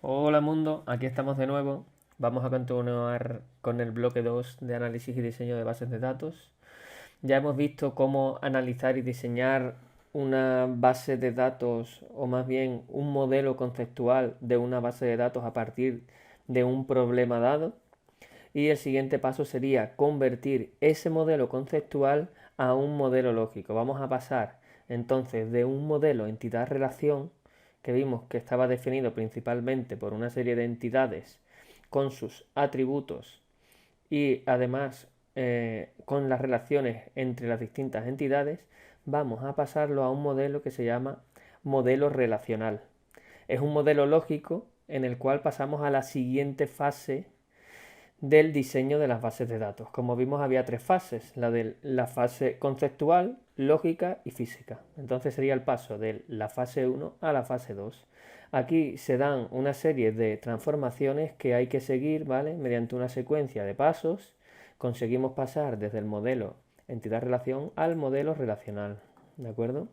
Hola mundo, aquí estamos de nuevo. Vamos a continuar con el bloque 2 de análisis y diseño de bases de datos. Ya hemos visto cómo analizar y diseñar una base de datos, o más bien un modelo conceptual de una base de datos a partir de un problema dado. Y el siguiente paso sería convertir ese modelo conceptual a un modelo lógico. Vamos a pasar entonces de un modelo entidad-relación, que vimos que estaba definido principalmente por una serie de entidades con sus atributos y además con las relaciones entre las distintas entidades, vamos a pasarlo a un modelo que se llama modelo relacional. Es un modelo lógico en el cual pasamos a la siguiente fase del diseño de las bases de datos. Como vimos, había tres fases: la de la fase conceptual, lógica y física. Entonces sería el paso de la fase 1 a la fase 2. Aquí se dan una serie de transformaciones que hay que seguir, ¿vale? Mediante una secuencia de pasos conseguimos pasar desde el modelo entidad-relación al modelo relacional, ¿de acuerdo?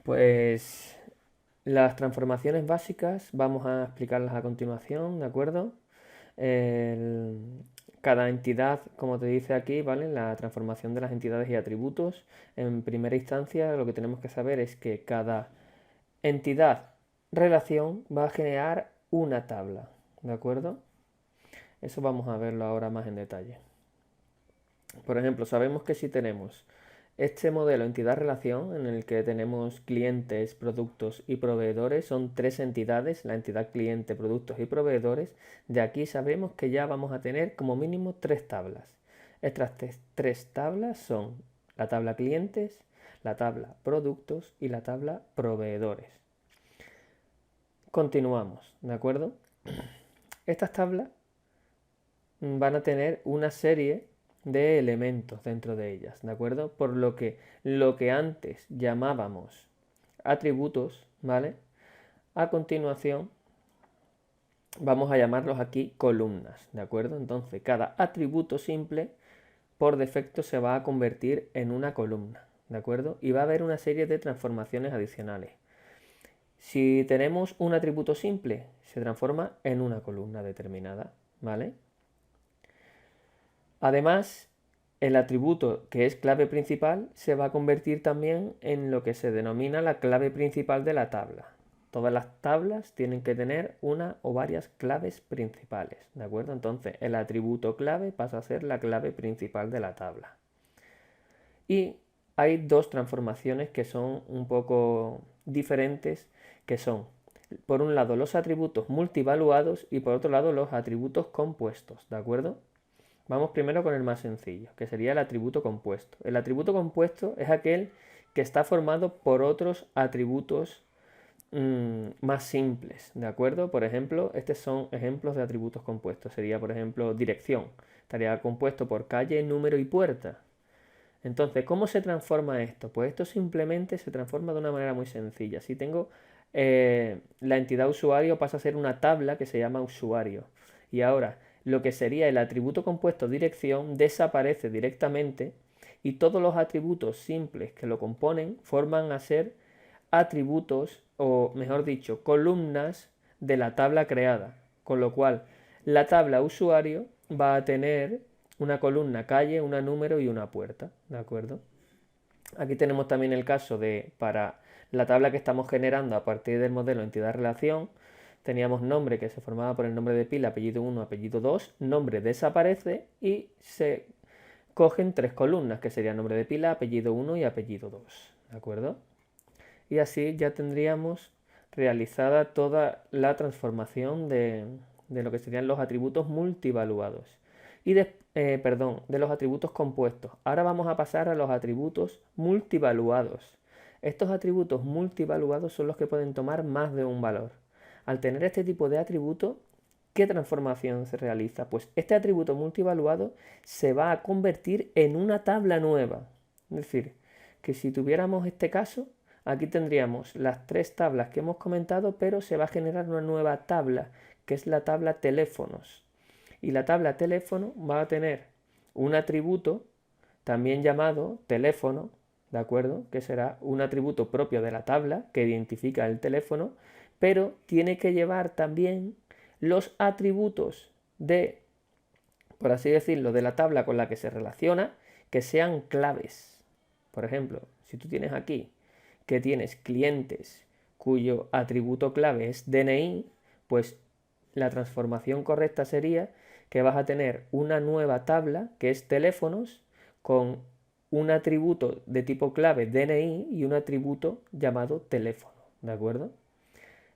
Pues las transformaciones básicas vamos a explicarlas a continuación, ¿de acuerdo? El- cada entidad, como te dice aquí, ¿vale? La transformación de las entidades y atributos. En primera instancia, lo que tenemos que saber es que cada entidad relación va a generar una tabla, ¿de acuerdo? Eso vamos a verlo ahora más en detalle. Por ejemplo, sabemos que si tenemos este modelo entidad-relación en el que tenemos clientes, productos y proveedores, son tres entidades: la entidad cliente, productos y proveedores. De aquí sabemos que ya vamos a tener como mínimo tres tablas. Estas tres tablas son la tabla clientes, la tabla productos y la tabla proveedores. Continuamos, ¿de acuerdo? Estas tablas van a tener una serie de elementos dentro de ellas, ¿de acuerdo? Por lo que antes llamábamos atributos, ¿vale? A continuación vamos a llamarlos aquí columnas, ¿de acuerdo? Entonces cada atributo simple por defecto se va a convertir en una columna, ¿de acuerdo? Y va a haber una serie de transformaciones adicionales. Si tenemos un atributo simple, se transforma en una columna determinada, ¿vale? Además, el atributo que es clave principal se va a convertir también en lo que se denomina la clave principal de la tabla. Todas las tablas tienen que tener una o varias claves principales, ¿de acuerdo? Entonces, el atributo clave pasa a ser la clave principal de la tabla. Y hay dos transformaciones que son un poco diferentes, que son, por un lado, los atributos multivaluados y por otro lado, los atributos compuestos, ¿de acuerdo? Vamos primero con el más sencillo, que sería el atributo compuesto. El atributo compuesto es aquel que está formado por otros atributos más simples, ¿de acuerdo? Por ejemplo, estos son ejemplos de atributos compuestos. Sería, por ejemplo, dirección. Estaría compuesto por calle, número y puerta. Entonces, ¿cómo se transforma esto? Pues esto simplemente se transforma de una manera muy sencilla. Si tengo la entidad usuario, pasa a ser una tabla que se llama usuario. Y ahora, lo que sería el atributo compuesto dirección desaparece directamente y todos los atributos simples que lo componen forman a ser atributos, o mejor dicho, columnas de la tabla creada. Con lo cual, la tabla usuario va a tener una columna calle, una número y una puerta, ¿de acuerdo? Aquí tenemos también el caso de, para la tabla que estamos generando a partir del modelo entidad-relación, teníamos nombre que se formaba por el nombre de pila, apellido 1, apellido 2, nombre desaparece y se cogen tres columnas, que serían nombre de pila, apellido 1 y apellido 2, ¿de acuerdo? Y así ya tendríamos realizada toda la transformación de lo que serían los atributos multivaluados. Perdón, de los atributos compuestos. Ahora vamos a pasar a los atributos multivaluados. Estos atributos multivaluados son los que pueden tomar más de un valor. Al tener este tipo de atributo, ¿qué transformación se realiza? Pues este atributo multivaluado se va a convertir en una tabla nueva. Es decir, que si tuviéramos este caso, aquí tendríamos las tres tablas que hemos comentado, pero se va a generar una nueva tabla, que es la tabla teléfonos. Y la tabla teléfono va a tener un atributo también llamado teléfono, ¿de acuerdo? Que será un atributo propio de la tabla que identifica el teléfono, pero tiene que llevar también los atributos de, por así decirlo, de la tabla con la que se relaciona, que sean claves. Por ejemplo, si tú tienes aquí que tienes clientes cuyo atributo clave es DNI, pues la transformación correcta sería que vas a tener una nueva tabla que es teléfonos con un atributo de tipo clave DNI y un atributo llamado teléfono, ¿de acuerdo?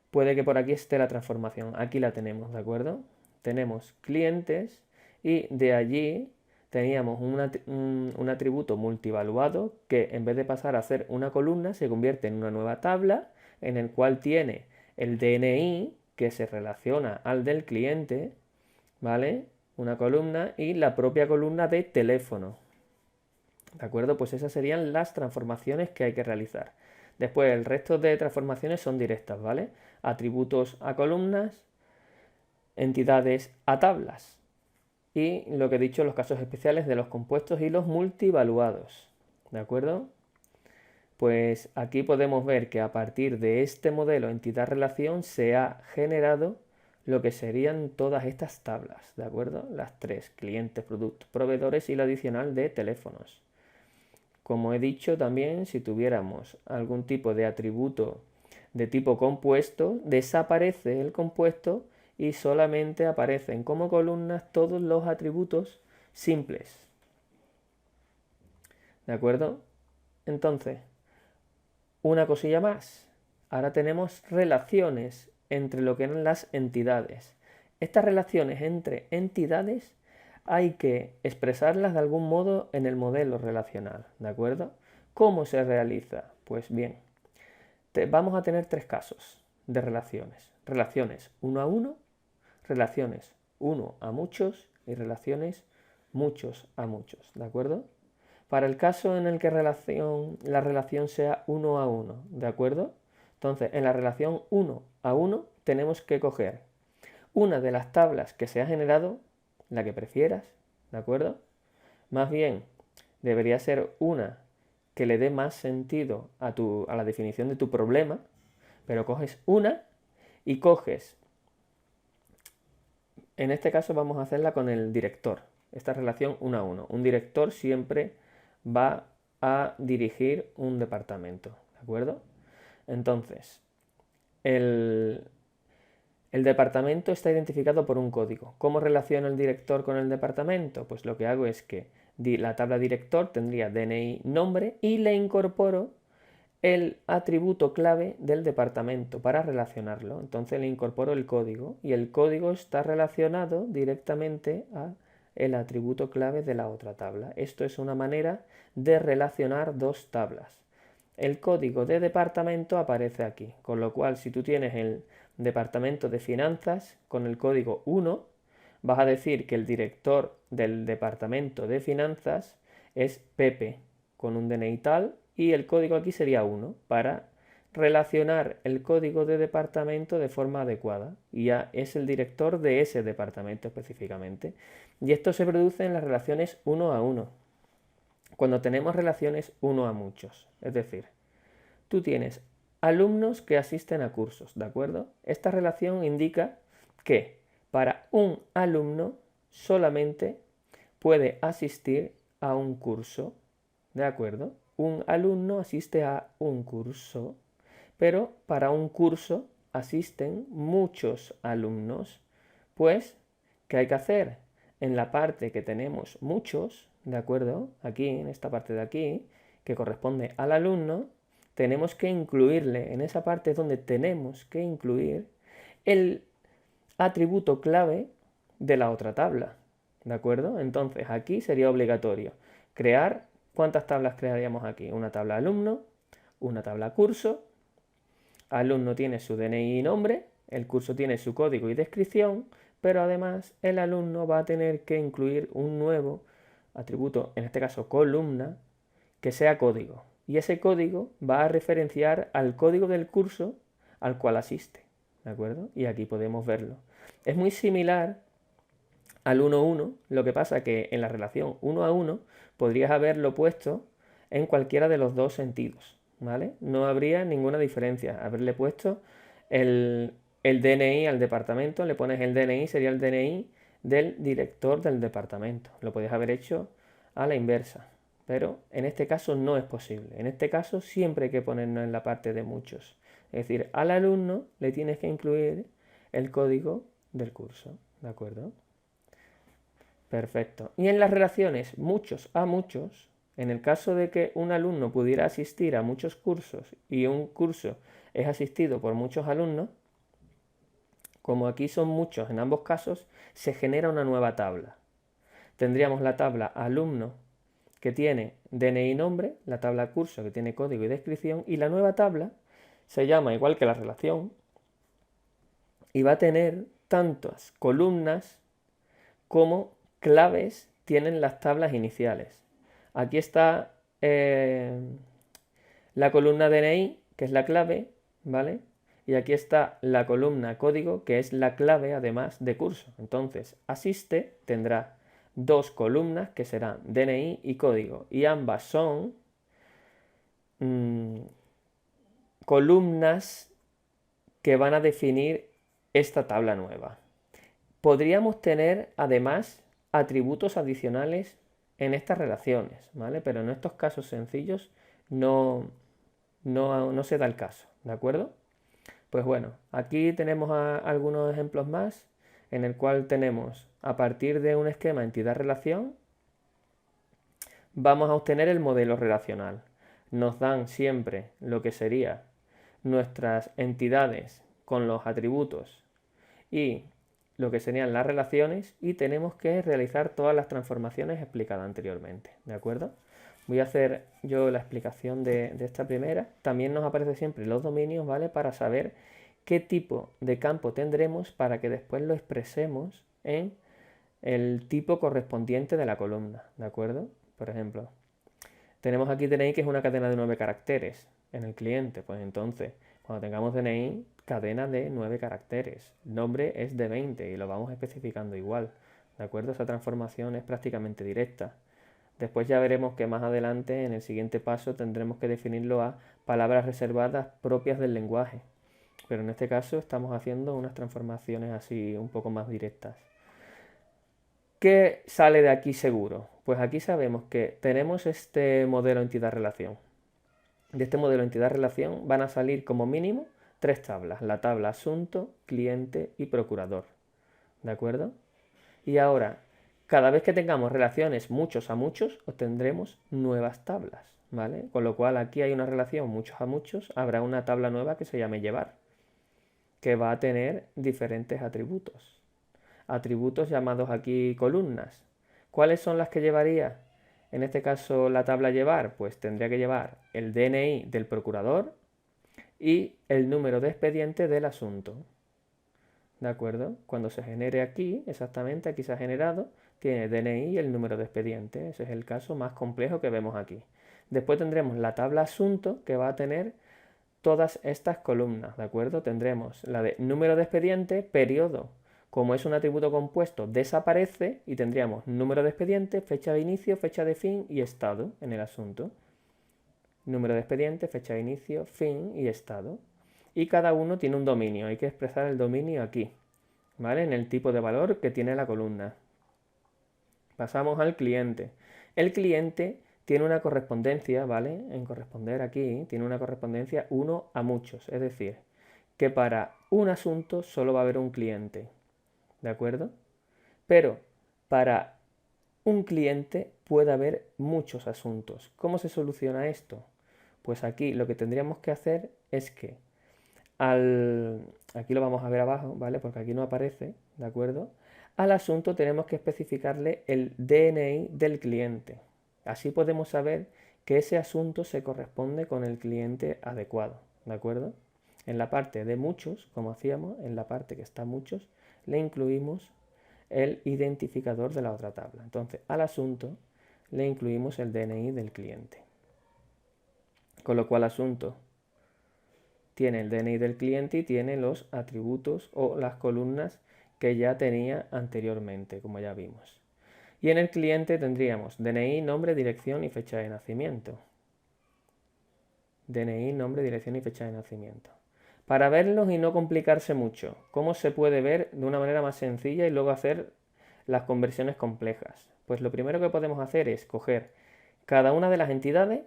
Puede que por aquí esté la transformación, aquí la tenemos, ¿de acuerdo? Tenemos clientes y de allí teníamos un atributo multivaluado que en vez de pasar a ser una columna se convierte en una nueva tabla en el cual tiene el DNI que se relaciona al del cliente, ¿vale? Una columna y la propia columna de teléfono, ¿de acuerdo? Pues esas serían las transformaciones que hay que realizar. Después el resto de transformaciones son directas, ¿vale? Atributos a columnas, entidades a tablas. Y lo que he dicho, los casos especiales de los compuestos y los multivaluados, ¿de acuerdo? Pues aquí podemos ver que a partir de este modelo entidad-relación se ha generado lo que serían todas estas tablas, ¿de acuerdo? Las tres, clientes, productos, proveedores y la adicional de teléfonos. Como he dicho también, si tuviéramos algún tipo de atributo de tipo compuesto, desaparece el compuesto y solamente aparecen como columnas todos los atributos simples. ¿De acuerdo? Entonces, una cosilla más. Ahora tenemos relaciones entre lo que eran las entidades. Estas relaciones entre entidades hay que expresarlas de algún modo en el modelo relacional, ¿de acuerdo? ¿Cómo se realiza? Pues bien, vamos a tener tres casos de relaciones. Relaciones uno a uno, relaciones uno a muchos y relaciones muchos a muchos, ¿de acuerdo? Para el caso en el que la relación sea uno a uno, ¿de acuerdo? Entonces, en la relación uno a uno tenemos que coger una de las tablas que se ha generado, la que prefieras, ¿de acuerdo? Más bien, debería ser una que le dé más sentido a la definición de tu problema, pero coges una y coges, en este caso vamos a hacerla con el director, esta relación uno a uno. Un director siempre va a dirigir un departamento, ¿de acuerdo? Entonces, el departamento está identificado por un código. ¿Cómo relaciono el director con el departamento? Pues lo que hago es que la tabla director tendría DNI nombre y le incorporo el atributo clave del departamento para relacionarlo. Entonces le incorporo el código y el código está relacionado directamente a el atributo clave de la otra tabla. Esto es una manera de relacionar dos tablas. El código de departamento aparece aquí, con lo cual si tú tienes el departamento de finanzas con el código 1, vas a decir que el director del departamento de finanzas es Pepe con un DNI tal y el código aquí sería 1 para relacionar el código de departamento de forma adecuada y ya es el director de ese departamento específicamente. Y esto se produce en las relaciones uno a uno. Cuando tenemos relaciones uno a muchos, es decir, tú tienes alumnos que asisten a cursos, ¿de acuerdo? Esta relación indica que para un alumno solamente puede asistir a un curso, ¿de acuerdo? Un alumno asiste a un curso, pero para un curso asisten muchos alumnos. Pues, ¿qué hay que hacer? En la parte que tenemos muchos, ¿de acuerdo? Aquí, en esta parte de aquí, que corresponde al alumno, tenemos que incluirle, en esa parte donde tenemos que incluir el atributo clave de la otra tabla, ¿de acuerdo? Entonces aquí sería obligatorio crear, ¿cuántas tablas crearíamos aquí? Una tabla alumno, una tabla curso, alumno tiene su DNI y nombre, el curso tiene su código y descripción, pero además el alumno va a tener que incluir un nuevo atributo, en este caso columna, que sea código. Y ese código va a referenciar al código del curso al cual asiste, ¿de acuerdo? Y aquí podemos verlo. Es muy similar al 1-1, lo que pasa que en la relación 1 a 1 podrías haberlo puesto en cualquiera de los dos sentidos, ¿vale? No habría ninguna diferencia. Haberle puesto el DNI al departamento, le pones el DNI, sería el DNI del director del departamento. Lo podías haber hecho a la inversa, pero en este caso no es posible. En este caso siempre hay que ponernos en la parte de muchos. Es decir, al alumno le tienes que incluir el código del curso, ¿de acuerdo? Perfecto. Y en las relaciones muchos a muchos, en el caso de que un alumno pudiera asistir a muchos cursos y un curso es asistido por muchos alumnos, como aquí son muchos en ambos casos, se genera una nueva tabla. Tendríamos la tabla alumno que tiene DNI y nombre, la tabla curso que tiene código y descripción, y la nueva tabla se llama igual que la relación y va a tener tantas columnas como claves tienen las tablas iniciales. Aquí está la columna DNI, que es la clave, ¿vale? Y aquí está la columna código, que es la clave además de curso. Entonces, asiste tendrá dos columnas que serán DNI y código. Y ambas son columnas que van a definir esta tabla nueva. Podríamos tener además atributos adicionales en estas relaciones, ¿vale? Pero en estos casos sencillos no se da el caso, ¿de acuerdo? Pues bueno, aquí tenemos algunos ejemplos más en el cual tenemos, a partir de un esquema entidad-relación, vamos a obtener el modelo relacional. Nos dan siempre lo que sería nuestras entidades con los atributos y lo que serían las relaciones y tenemos que realizar todas las transformaciones explicadas anteriormente, ¿de acuerdo? Voy a hacer yo la explicación de esta primera. También nos aparece siempre los dominios, ¿vale? Para saber qué tipo de campo tendremos para que después lo expresemos en el tipo correspondiente de la columna, ¿de acuerdo? Por ejemplo, tenemos aquí DNI que es una cadena de 9 caracteres en el cliente, pues entonces cuando tengamos DNI, cadena de 9 caracteres, nombre es de 20 y lo vamos especificando igual, ¿de acuerdo? Esa transformación es prácticamente directa. Después ya veremos que más adelante, en el siguiente paso, tendremos que definirlo a palabras reservadas propias del lenguaje. Pero en este caso estamos haciendo unas transformaciones así un poco más directas. ¿Qué sale de aquí seguro? Pues aquí sabemos que tenemos este modelo entidad-relación. De este modelo entidad-relación van a salir como mínimo 3 tablas. La tabla asunto, cliente y procurador. ¿De acuerdo? Y ahora, cada vez que tengamos relaciones muchos a muchos, obtendremos nuevas tablas, ¿vale? Con lo cual aquí hay una relación muchos a muchos, habrá una tabla nueva que se llame llevar, que va a tener diferentes atributos. Atributos llamados aquí columnas. ¿Cuáles son las que llevaría? En este caso la tabla llevar, pues tendría que llevar el DNI del procurador y el número de expediente del asunto. ¿De acuerdo? Cuando se genere aquí, exactamente aquí se ha generado, tiene DNI y el número de expediente. Ese es el caso más complejo que vemos aquí. Después tendremos la tabla asunto que va a tener todas estas columnas, ¿de acuerdo? Tendremos la de número de expediente, periodo. Como es un atributo compuesto, desaparece y tendríamos número de expediente, fecha de inicio, fecha de fin y estado en el asunto. Número de expediente, fecha de inicio, fin y estado. Y cada uno tiene un dominio, hay que expresar el dominio aquí, ¿vale? En el tipo de valor que tiene la columna. Pasamos al cliente. El cliente tiene una correspondencia, ¿vale? En corresponder aquí, tiene una correspondencia uno a muchos, es decir, que para un asunto solo va a haber un cliente, ¿de acuerdo? Pero para un cliente puede haber muchos asuntos. ¿Cómo se soluciona esto? Pues aquí lo que tendríamos que hacer es que aquí lo vamos a ver abajo, ¿vale? Porque aquí no aparece, ¿de acuerdo? Al asunto tenemos que especificarle el DNI del cliente. Así podemos saber que ese asunto se corresponde con el cliente adecuado, ¿de acuerdo? En la parte de muchos, como hacíamos, en la parte que está muchos, le incluimos el identificador de la otra tabla. Entonces, al asunto le incluimos el DNI del cliente. Con lo cual, asunto tiene el DNI del cliente y tiene los atributos o las columnas que ya tenía anteriormente, como ya vimos. Y en el cliente tendríamos DNI, nombre, dirección y fecha de nacimiento. DNI, nombre, dirección y fecha de nacimiento. Para verlos y no complicarse mucho, ¿cómo se puede ver de una manera más sencilla y luego hacer las conversiones complejas? Pues lo primero que podemos hacer es coger cada una de las entidades,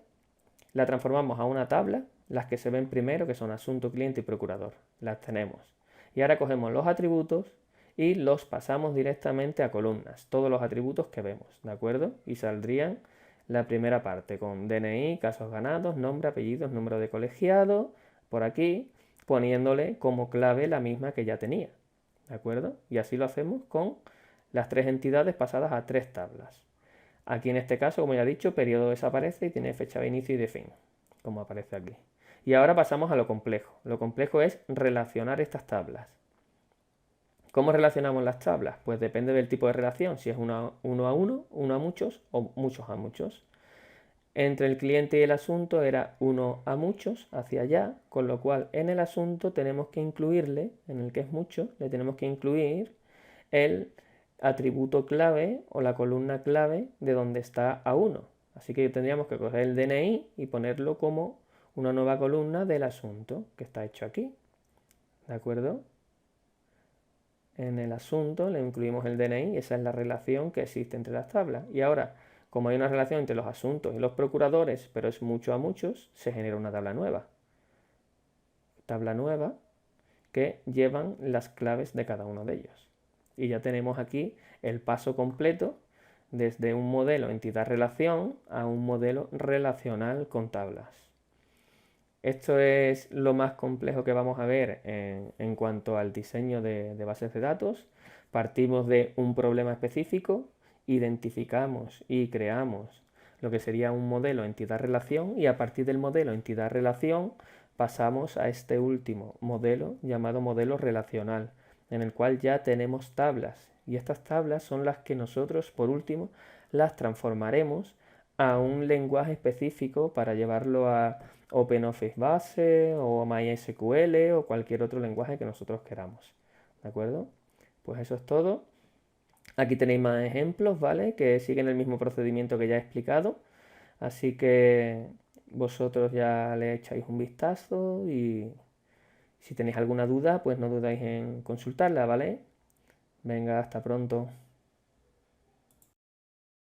la transformamos a una tabla, las que se ven primero, que son asunto, cliente y procurador. Las tenemos. Y ahora cogemos los atributos y los pasamos directamente a columnas, todos los atributos que vemos, ¿de acuerdo? Y saldrían la primera parte con DNI, casos ganados, nombre, apellidos, número de colegiado, por aquí, poniéndole como clave la misma que ya tenía, ¿de acuerdo? Y así lo hacemos con las tres entidades pasadas a tres tablas. Aquí en este caso, como ya he dicho, periodo desaparece y tiene fecha de inicio y de fin, como aparece aquí. Y ahora pasamos a lo complejo. Lo complejo es relacionar estas tablas. ¿Cómo relacionamos las tablas? Pues depende del tipo de relación, si es uno a uno, uno a muchos o muchos a muchos. Entre el cliente y el asunto era uno a muchos hacia allá, con lo cual en el asunto tenemos que incluirle, en el que es mucho, le tenemos que incluir el atributo clave o la columna clave de donde está A1. Así que tendríamos que coger el DNI y ponerlo como una nueva columna del asunto que está hecho aquí. ¿De acuerdo? En el asunto le incluimos el DNI, esa es la relación que existe entre las tablas. Y ahora, como hay una relación entre los asuntos y los procuradores, pero es mucho a muchos, se genera una tabla nueva. Tabla nueva que llevan las claves de cada uno de ellos. Y ya tenemos aquí el paso completo desde un modelo entidad-relación a un modelo relacional con tablas. Esto es lo más complejo que vamos a ver en cuanto al diseño de bases de datos. Partimos de un problema específico, identificamos y creamos lo que sería un modelo entidad-relación y a partir del modelo entidad-relación pasamos a este último modelo llamado modelo relacional, en el cual ya tenemos tablas y estas tablas son las que nosotros por último las transformaremos a un lenguaje específico para llevarlo a OpenOffice Base o MySQL o cualquier otro lenguaje que nosotros queramos. ¿De acuerdo? Pues eso es todo. Aquí tenéis más ejemplos, ¿vale? Que siguen el mismo procedimiento que ya he explicado. Así que vosotros ya le echáis un vistazo y si tenéis alguna duda, pues no dudáis en consultarla, ¿vale? Venga, hasta pronto.